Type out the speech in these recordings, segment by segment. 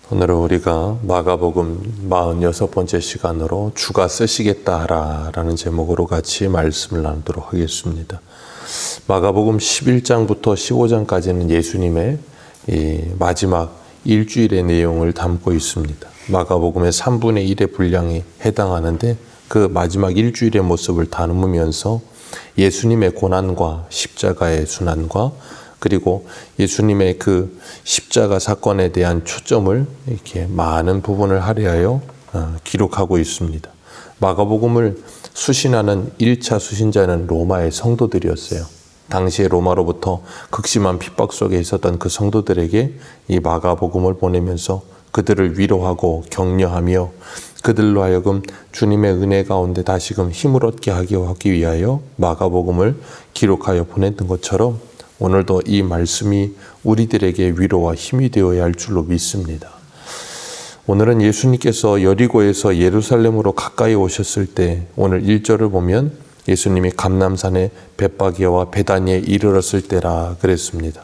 오늘은 우리가 마가복음 46번째 시간으로 주가 쓰시겠다 하라라는 제목으로 같이 말씀을 나누도록 하겠습니다. 마가복음 11장부터 15장까지는 예수님의 마지막 일주일의 내용을 담고 있습니다. 마가복음의 3분의 1의 분량에 해당하는데 그 마지막 일주일의 모습을 담으면서 예수님의 고난과 십자가의 순환과 그리고 예수님의 그 십자가 사건에 대한 초점을 이렇게 많은 부분을 할애하여 기록하고 있습니다. 마가복음을 수신하는 1차 수신자는 로마의 성도들이었어요. 당시에 로마로부터 극심한 핍박 속에 있었던 그 성도들에게 이 마가복음을 보내면서 그들을 위로하고 격려하며 그들로 하여금 주님의 은혜 가운데 다시금 힘을 얻게 하기 위하여 마가복음을 기록하여 보냈던 것처럼 오늘도 이 말씀이 우리들에게 위로와 힘이 되어야 할 줄로 믿습니다. 오늘은 예수님께서 여리고에서 예루살렘으로 가까이 오셨을 때 오늘 1절을 보면 예수님이 감람산의 벳바기와 베다니에 이르렀을 때라 그랬습니다.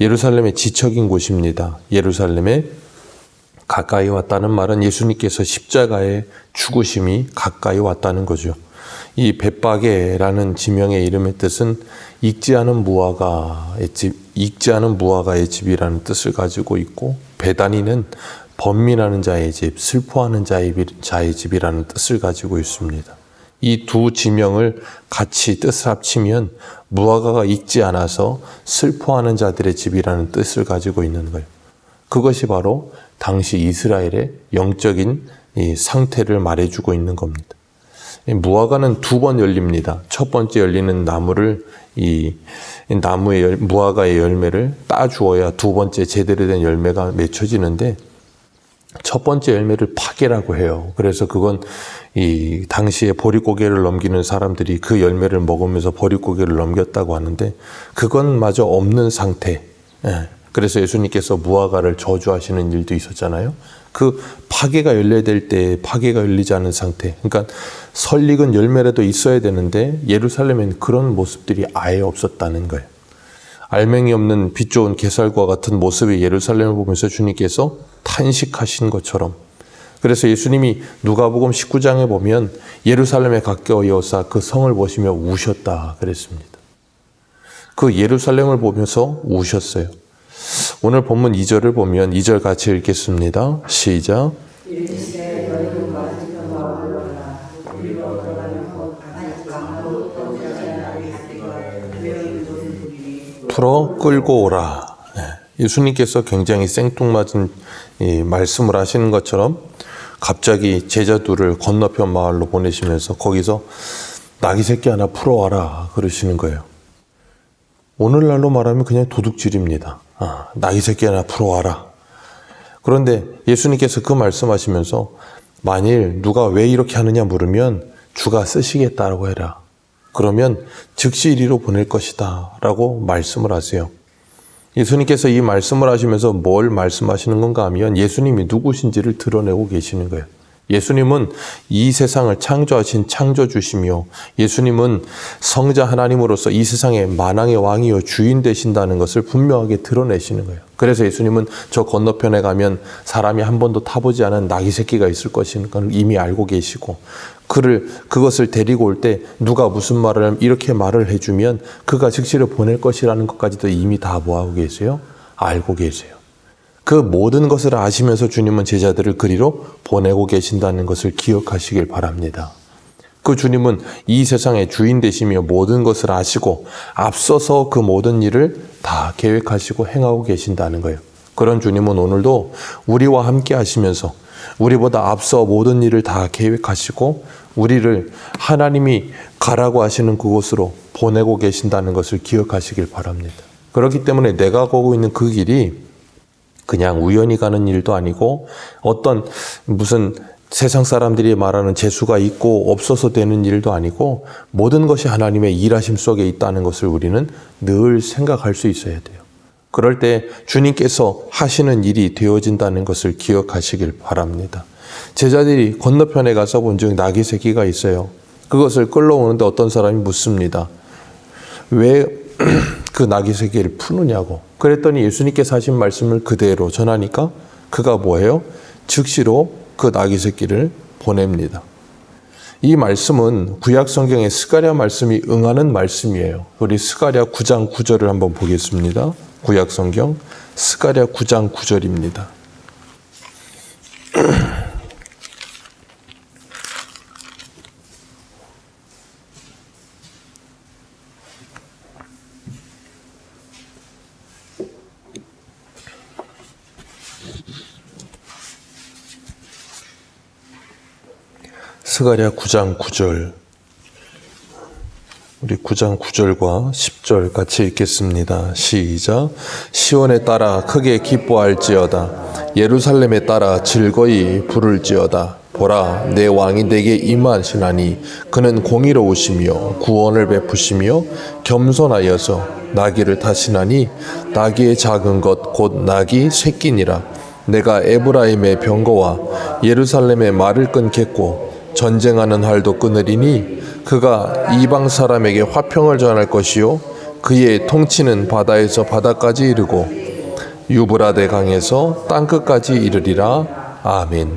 예루살렘의 지척인 곳입니다. 예루살렘에 가까이 왔다는 말은 예수님께서 십자가의 죽으심이 가까이 왔다는 거죠. 이 벳바게라는 지명의 이름의 뜻은 익지 않은 무화과의 집이라는 뜻을 가지고 있고, 베다니는 번민하는 자의 집, 슬퍼하는 자의 집이라는 뜻을 가지고 있습니다. 이 두 지명을 같이 뜻을 합치면 무화과가 익지 않아서 슬퍼하는 자들의 집이라는 뜻을 가지고 있는 거예요. 그것이 바로 당시 이스라엘의 영적인 이 상태를 말해주고 있는 겁니다. 무화과는 두 번 열립니다. 첫 번째 열리는 나무를 이 나무의 무화과의 열매를 따 주어야 두 번째 제대로 된 열매가 맺혀지는데, 첫 번째 열매를 파게라고 해요. 그래서 그건 이 당시에 보릿고개를 넘기는 사람들이 그 열매를 먹으면서 보릿고개를 넘겼다고 하는데, 그건 마저 없는 상태. 그래서 예수님께서 무화과를 저주하시는 일도 있었잖아요. 그 파게가 열려야 될 때 파게가 열리지 않은 상태. 그러니까 설익은 열매라도 있어야 되는데 예루살렘에는 그런 모습들이 아예 없었다는 거예요. 알맹이 없는 빛 좋은 게살과 같은 모습의 예루살렘을 보면서 주님께서 탄식하신 것처럼, 그래서 예수님이 누가복음 19장에 보면 예루살렘에 가까이 오사 그 성을 보시며 우셨다 그랬습니다. 그 예루살렘을 보면서 우셨어요. 오늘 본문 2절을 보면 2절 같이 읽겠습니다. 시작. 풀어 끌고 오라. 예수님께서 굉장히 생뚱맞은 말씀을 하시는 것처럼 갑자기 제자들을 건너편 마을로 보내시면서 거기서 나귀 새끼 하나 풀어와라 그러시는 거예요. 오늘날로 말하면 그냥 도둑질입니다. 나귀 새끼 하나 풀어와라. 그런데 예수님께서 그 말씀하시면서 만일 누가 왜 이렇게 하느냐 물으면 주가 쓰시겠다라고 해라. 그러면 즉시 이리로 보낼 것이다 라고 말씀을 하세요. 예수님께서 이 말씀을 하시면서 뭘 말씀하시는 건가 하면 예수님이 누구신지를 드러내고 계시는 거예요. 예수님은 이 세상을 창조하신 창조주시며 예수님은 성자 하나님으로서 이 세상의 만왕의 왕이요 주인 되신다는 것을 분명하게 드러내시는 거예요. 그래서 예수님은 저 건너편에 가면 사람이 한 번도 타보지 않은 나귀 새끼가 있을 것인 걸 이미 알고 계시고, 그것을 데리고 올 때 누가 무슨 말을 하면 이렇게 말을 해주면 그가 즉시로 보낼 것이라는 것까지도 이미 다 뭐하고 계세요? 알고 계세요. 그 모든 것을 아시면서 주님은 제자들을 그리로 보내고 계신다는 것을 기억하시길 바랍니다. 그 주님은 이 세상의 주인 되시며 모든 것을 아시고 앞서서 그 모든 일을 다 계획하시고 행하고 계신다는 거예요. 그런 주님은 오늘도 우리와 함께 하시면서 우리보다 앞서 모든 일을 다 계획하시고 우리를 하나님이 가라고 하시는 그곳으로 보내고 계신다는 것을 기억하시길 바랍니다. 그렇기 때문에 내가 가고 있는 그 길이 그냥 우연히 가는 일도 아니고 어떤 무슨 세상 사람들이 말하는 재수가 있고 없어서 되는 일도 아니고 모든 것이 하나님의 일하심 속에 있다는 것을 우리는 늘 생각할 수 있어야 돼요. 그럴 때 주님께서 하시는 일이 되어진다는 것을 기억하시길 바랍니다. 제자들이 건너편에 가서 본즉 나귀 새끼가 있어요. 그것을 끌러오는데 어떤 사람이 묻습니다. 왜 그 나귀 새끼를 푸느냐고. 그랬더니 예수님께서 하신 말씀을 그대로 전하니까 그가 뭐예요? 즉시로 그 나귀 새끼를 보냅니다. 이 말씀은 구약 성경의 스가랴 말씀이 응하는 말씀이에요. 우리 스가랴 9장 9절을 한번 보겠습니다. 구약 성경 스가랴 9장 9절입니다. 스가랴 9장 9절, 우리 9장 9절과 10절 같이 읽겠습니다. 시작. 시온에 따라 크게 기뻐할지어다. 예루살렘에 따라 즐거이 부를지어다. 보라, 내 왕이 내게 임하시나니 그는 공의로우시며 구원을 베푸시며 겸손하여서 나귀를 타시나니 나귀의 작은 것 곧 나귀 새끼니라. 내가 에브라임의 병거와 예루살렘의 말을 끊겠고 전쟁하는 활도 끊으리니 그가 이방 사람에게 화평을 전할 것이요 그의 통치는 바다에서 바다까지 이르고 유브라데 강에서 땅끝까지 이르리라. 아멘.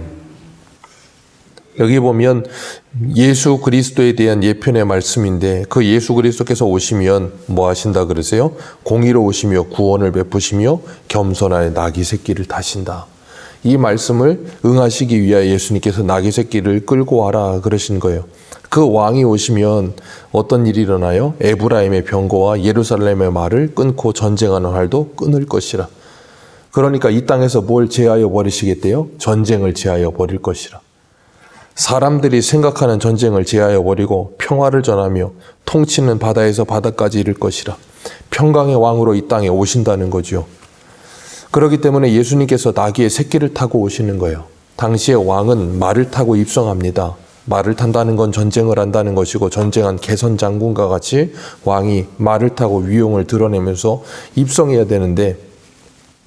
여기 보면 예수 그리스도에 대한 예편의 말씀인데 그 예수 그리스도께서 오시면 뭐 하신다 그러세요? 공의로우시며 구원을 베푸시며 겸손하여 나귀 새끼를 타신다. 이 말씀을 응하시기 위하여 예수님께서 나귀 새끼를 끌고 와라 그러신 거예요. 그 왕이 오시면 어떤 일이 일어나요? 에브라임의 병거와 예루살렘의 말을 끊고 전쟁하는 활도 끊을 것이라. 그러니까 이 땅에서 뭘 제하여 버리시겠대요? 전쟁을 제하여 버릴 것이라. 사람들이 생각하는 전쟁을 제하여 버리고 평화를 전하며 통치는 바다에서 바다까지 이를 것이라. 평강의 왕으로 이 땅에 오신다는 거죠. 그렇기 때문에 예수님께서 나귀의 새끼를 타고 오시는 거예요. 당시의 왕은 말을 타고 입성합니다. 말을 탄다는 건 전쟁을 한다는 것이고 전쟁한 개선 장군과 같이 왕이 말을 타고 위용을 드러내면서 입성해야 되는데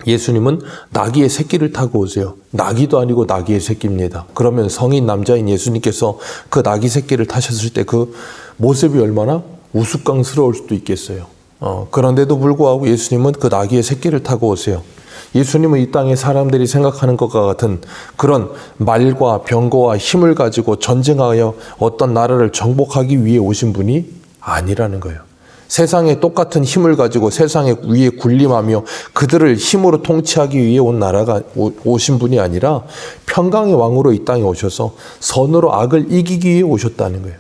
예수님은 나귀의 새끼를 타고 오세요. 나귀도 아니고 나귀의 새끼입니다. 그러면 성인 남자인 예수님께서 그 나귀 새끼를 타셨을 때 그 모습이 얼마나 우스꽝스러울 수도 있겠어요. 그런데도 불구하고 예수님은 그 나귀의 새끼를 타고 오세요. 예수님은 이 땅에 사람들이 생각하는 것과 같은 그런 말과 병거와 힘을 가지고 전쟁하여 어떤 나라를 정복하기 위해 오신 분이 아니라는 거예요. 세상에 똑같은 힘을 가지고 세상에 위에 군림하며 그들을 힘으로 통치하기 위해 오신 분이 아니라 평강의 왕으로 이 땅에 오셔서 선으로 악을 이기기 위해 오셨다는 거예요.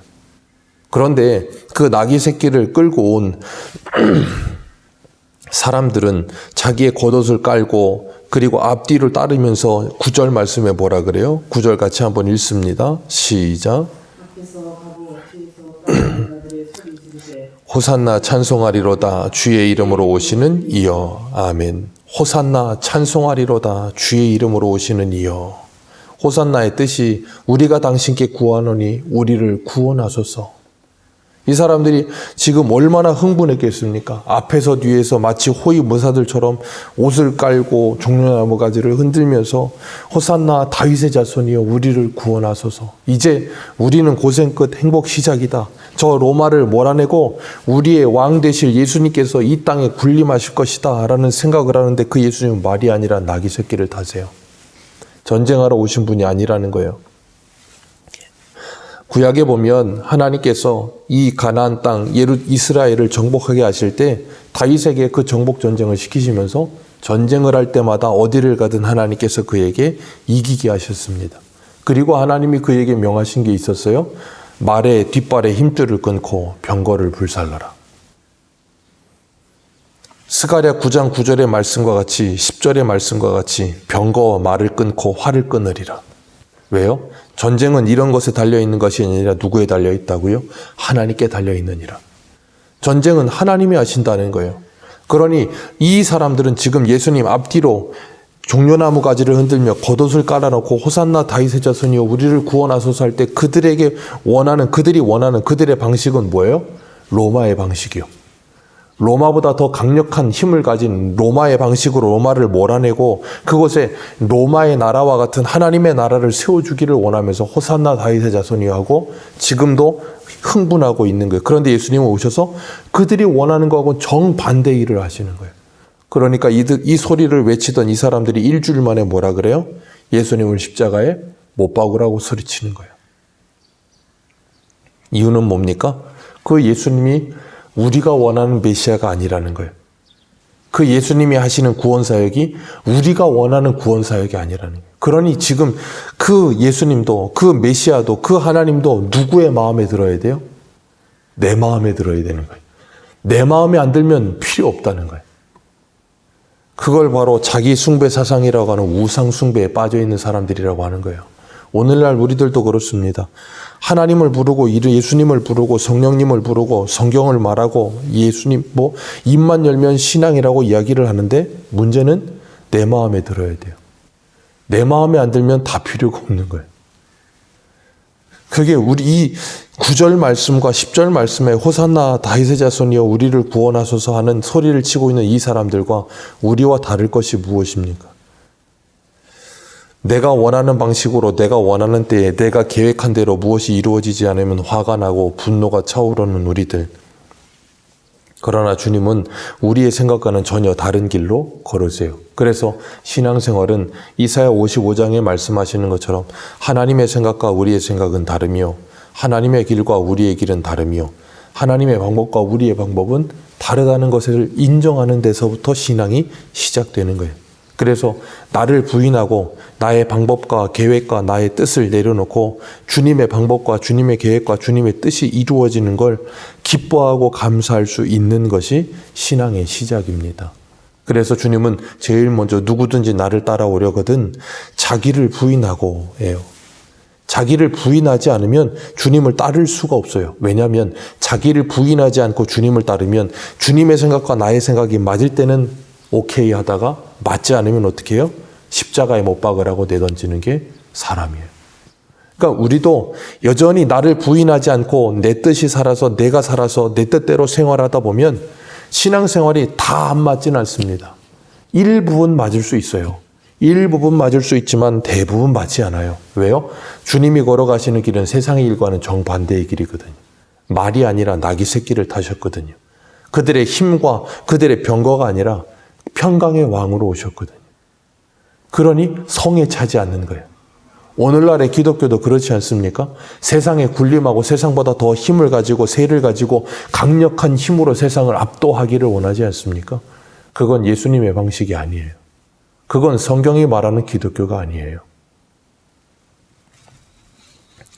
그런데 그 나귀 새끼를 끌고 온 사람들은 자기의 겉옷을 깔고 그리고 앞뒤를 따르면서 9절 말씀에 뭐라 그래요? 9절 같이 한번 읽습니다. 시작. 호산나 찬송하리로다 주의 이름으로 오시는 이여. 아멘. 호산나 찬송하리로다 주의 이름으로 오시는 이여. 호산나의 뜻이 우리가 당신께 구하노니 우리를 구원하소서. 이 사람들이 지금 얼마나 흥분했겠습니까? 앞에서 뒤에서 마치 호위무사들처럼 옷을 깔고 종려나무 가지를 흔들면서 호산나 다윗의 자손이여 우리를 구원하소서. 이제 우리는 고생 끝 행복 시작이다. 저 로마를 몰아내고 우리의 왕 되실 예수님께서 이 땅에 군림하실 것이다 라는 생각을 하는데 그 예수님은 말이 아니라 나귀 새끼를 타세요. 전쟁하러 오신 분이 아니라는 거예요. 구약에 보면 하나님께서 이 가나안 땅 이스라엘을 정복하게 하실 때 다윗에게 그 정복 전쟁을 시키시면서 전쟁을 할 때마다 어디를 가든 하나님께서 그에게 이기게 하셨습니다. 그리고 하나님이 그에게 명하신 게 있었어요. 말의 뒷발의 힘줄을 끊고 병거를 불살라라. 스가랴 9장 9절의 말씀과 같이 10절의 말씀과 같이 병거와 말을 끊고 활을 끊으리라. 왜요? 전쟁은 이런 것에 달려있는 것이 아니라 누구에 달려있다고요? 하나님께 달려있느니라. 전쟁은 하나님이 하신다는 거예요. 그러니 이 사람들은 지금 예수님 앞뒤로 종려나무 가지를 흔들며 겉옷을 깔아놓고 호산나 다윗의 자손이여 우리를 구원하소서 할 때 그들이 원하는 그들의 방식은 뭐예요? 로마의 방식이요. 로마보다 더 강력한 힘을 가진 로마의 방식으로 로마를 몰아내고 그곳에 로마의 나라와 같은 하나님의 나라를 세워주기를 원하면서 호산나 다윗의 자손이여 하고 지금도 흥분하고 있는 거예요. 그런데 예수님은 오셔서 그들이 원하는 거하고 정반대 일을 하시는 거예요. 그러니까 이 소리를 외치던 이 사람들이 일주일 만에 뭐라 그래요? 예수님을 십자가에 못 박으라고 소리치는 거예요. 이유는 뭡니까? 그 예수님이 우리가 원하는 메시아가 아니라는 거예요. 그 예수님이 하시는 구원사역이 우리가 원하는 구원사역이 아니라는 거예요. 그러니 지금 그 예수님도 그 메시아도 그 하나님도 누구의 마음에 들어야 돼요? 내 마음에 들어야 되는 거예요. 내 마음에 안 들면 필요 없다는 거예요. 그걸 바로 자기 숭배 사상이라고 하는 우상 숭배에 빠져 있는 사람들이라고 하는 거예요. 오늘날 우리들도 그렇습니다. 하나님을 부르고 예수님을 부르고 성령님을 부르고 성경을 말하고 예수님 입만 열면 신앙이라고 이야기를 하는데 문제는 내 마음에 들어야 돼요. 내 마음에 안 들면 다 필요가 없는 거예요. 그게 우리 이 9절 말씀과 10절 말씀에 호산나 다윗의 자손이여 우리를 구원하소서 하는 소리를 치고 있는 이 사람들과 우리와 다를 것이 무엇입니까? 내가 원하는 방식으로 내가 원하는 때에 내가 계획한 대로 무엇이 이루어지지 않으면 화가 나고 분노가 차오르는 우리들. 그러나 주님은 우리의 생각과는 전혀 다른 길로 걸으세요. 그래서 신앙생활은 이사야 55장에 말씀하시는 것처럼 하나님의 생각과 우리의 생각은 다르며 하나님의 길과 우리의 길은 다르며 하나님의 방법과 우리의 방법은 다르다는 것을 인정하는 데서부터 신앙이 시작되는 거예요. 그래서 나를 부인하고 나의 방법과 계획과 나의 뜻을 내려놓고 주님의 방법과 주님의 계획과 주님의 뜻이 이루어지는 걸 기뻐하고 감사할 수 있는 것이 신앙의 시작입니다. 그래서 주님은 제일 먼저 누구든지 나를 따라오려거든 자기를 부인하고 해요. 자기를 부인하지 않으면 주님을 따를 수가 없어요. 왜냐하면 자기를 부인하지 않고 주님을 따르면 주님의 생각과 나의 생각이 맞을 때는 오케이 하다가 맞지 않으면 어떻게 해요? 십자가에 못 박으라고 내던지는 게 사람이에요. 그러니까 우리도 여전히 나를 부인하지 않고 내 뜻이 살아서 내가 살아서 내 뜻대로 생활하다 보면 신앙생활이 다 안 맞지는 않습니다. 일부분 맞을 수 있어요. 일부분 맞을 수 있지만 대부분 맞지 않아요. 왜요? 주님이 걸어가시는 길은 세상의 일과는 정반대의 길이거든요. 말이 아니라 낙이 새끼를 타셨거든요. 그들의 힘과 그들의 병거가 아니라 평강의 왕으로 오셨거든요. 그러니 성에 차지 않는 거예요. 오늘날의 기독교도 그렇지 않습니까? 세상에 군림하고 세상보다 더 힘을 가지고 세를 가지고 강력한 힘으로 세상을 압도하기를 원하지 않습니까? 그건 예수님의 방식이 아니에요. 그건 성경이 말하는 기독교가 아니에요.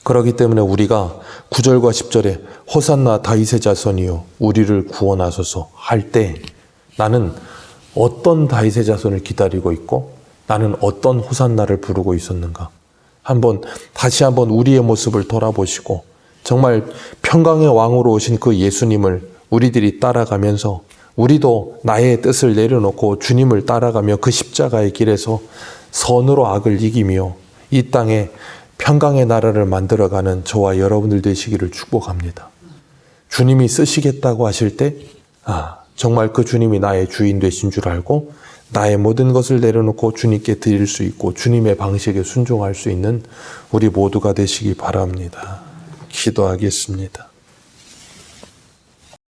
그렇기 때문에 우리가 9절과 10절에 호산나 다윗의 자손이요 우리를 구원하소서 할 때 나는 어떤 다윗의 자손을 기다리고 있고 나는 어떤 호산나를 부르고 있었는가? 다시 한번 우리의 모습을 돌아보시고 정말 평강의 왕으로 오신 그 예수님을 우리들이 따라가면서 우리도 나의 뜻을 내려놓고 주님을 따라가며 그 십자가의 길에서 선으로 악을 이기며 이 땅에 평강의 나라를 만들어가는 저와 여러분들 되시기를 축복합니다. 주님이 쓰시겠다고 하실 때 정말 그 주님이 나의 주인 되신 줄 알고 나의 모든 것을 내려놓고 주님께 드릴 수 있고 주님의 방식에 순종할 수 있는 우리 모두가 되시기 바랍니다. 기도하겠습니다.